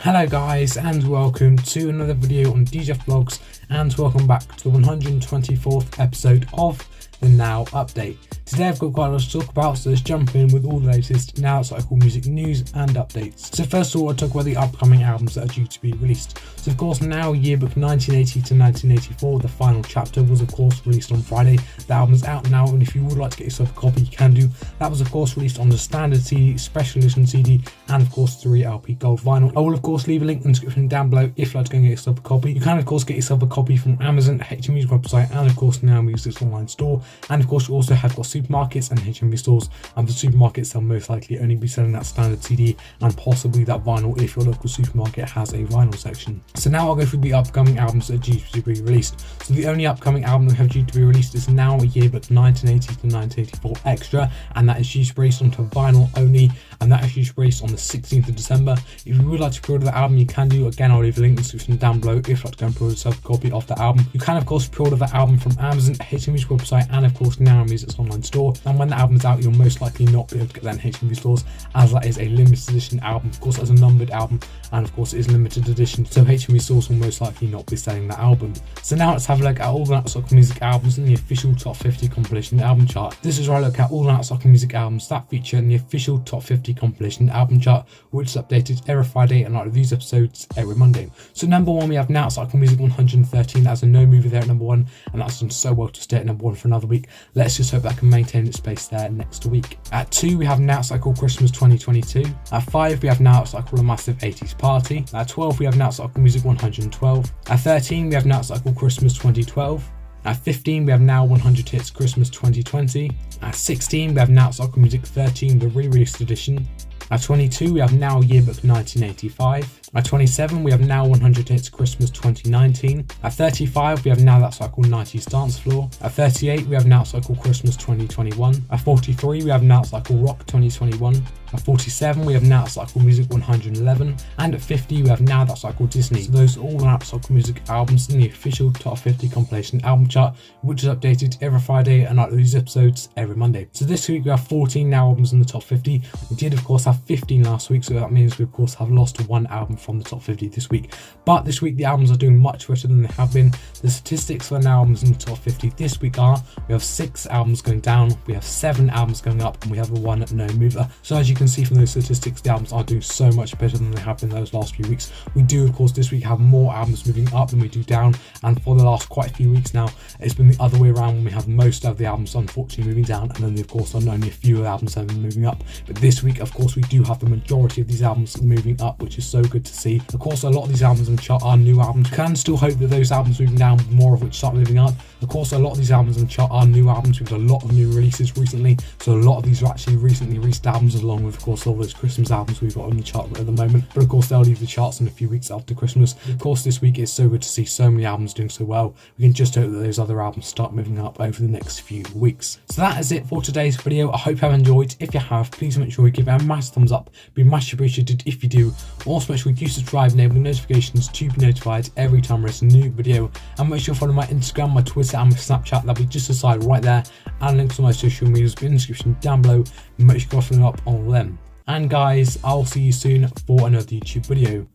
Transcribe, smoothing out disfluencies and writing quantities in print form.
Hello guys, and welcome to another video on DJ Vlogs, and welcome back to the 124th episode of the Now Update. Today I've got quite a lot to talk about, so let's jump in with all the latest Now Cycle music news and updates. So first of all, I'll talk about the upcoming albums that are due to be released. So of course, Now Yearbook 1980 to 1984, the final chapter, was of course released on Friday. The album's out now, and if you would like to get yourself a copy, you can do. That was of course released on the standard CD, special edition CD, and of course 3LP gold vinyl. I will of course leave a link in the description down below if you'd like to go and get yourself a copy. You can of course get yourself a copy from Amazon, HM Music website, and of course Now Music's online store. And of course you also have got supermarkets and HMV stores, and the supermarkets will most likely only be selling that standard CD and possibly that vinyl if your local supermarket has a vinyl section. So now I'll go through the upcoming albums that are due to be released. So the only upcoming album we have due to be released is Now Yearbook 1980 to 1984 Extra, and that is due to be released onto vinyl only, and that is due to be released on the 16th of December. If you would like to pre-order the album, you can do. Again, I'll leave a link in the description down below if you'd like to go and pre-order yourself a copy of the album. You can of course pre-order the album from Amazon, HM Music website, and of course Now Music's online store. And when the album's out, you'll most likely not be able to get that in HMV stores, as that is a limited edition album. Of course, as a numbered album, and of course it is limited edition, so HMV stores will most likely not be selling that album. So now let's have a look at all the Now Cycle music albums in the official top 50 compilation album chart. This is where I look at all the Now Cycle music albums that feature in the official top 50 compilation album chart, which is updated every Friday, and I review these episodes every Monday. So number one, we have Now Cycle music 113. That's a no mover there at number one, and that's done so well to stay at number one for another week. Let's just hope that can maintain its space there next week. At 2, we have Now Cycle Christmas 2022. At 5, we have Now Cycle A Massive 80s Party. At 12, we have Now Cycle Music 112. At 13, we have Now Cycle Christmas 2012. At 15, we have Now 100 Hits Christmas 2020. At 16, we have Now Cycle Music 13, the re-released edition. At 22, we have Now Yearbook 1985. At 27, we have Now 100 Hits Christmas 2019. At 35, we have Now That Cycle 90s Dance Floor. At 38, we have Now Cycle Christmas 2021. At 43, we have Now Cycle Rock 2021. At 47, we have Now Cycle Music 111. And at 50, we have Now That Cycle Disney. So those are all the Now Cycle music albums in the official top 50 compilation album chart, which is updated every Friday, and I release episodes every Monday. So this week we have 14 Now albums in the top 50. We did of course have 15 last week, so that means we of course have lost one album from the top 50 this week. But this week the albums are doing much better than they have been. The statistics for the Now albums in the top 50 this week are: we have 6 albums going down, we have 7 albums going up, and we have a 1 no mover. So as you can see from those statistics, the albums are doing so much better than they have been those last few weeks. We do of course this week have more albums moving up than we do down, and for the last quite a few weeks now it's been the other way around, when we have most of the albums unfortunately moving down, and then of course only a few albums have been moving up. But this week of course we do have the majority of these albums moving up, which is so good to see. Of course a lot of these albums on the chart are new albums. You can still hope that those albums moving down, more of which start moving up. Of course a lot of these albums on the chart are new albums. We've got a lot of new releases recently, so a lot of these are actually recently released albums, along with of course all those Christmas albums we've got on the chart at the moment. But of course they'll leave the charts in a few weeks after Christmas. Of course this week it's so good to see so many albums doing so well. We can just hope that those other albums start moving up over the next few weeks. So that is it for today's video. I hope you have enjoyed. If you have, please make sure you give it a massive thumbs up. Be much appreciated if you do. Also make sure you do subscribe, enable notifications to be notified every time I release a new video, and make sure you follow my Instagram, my Twitter, and my Snapchat. That'll be just aside right there, and links to my social medias in the description down below. Make sure you follow up on them. And guys, I'll see you soon for another YouTube video.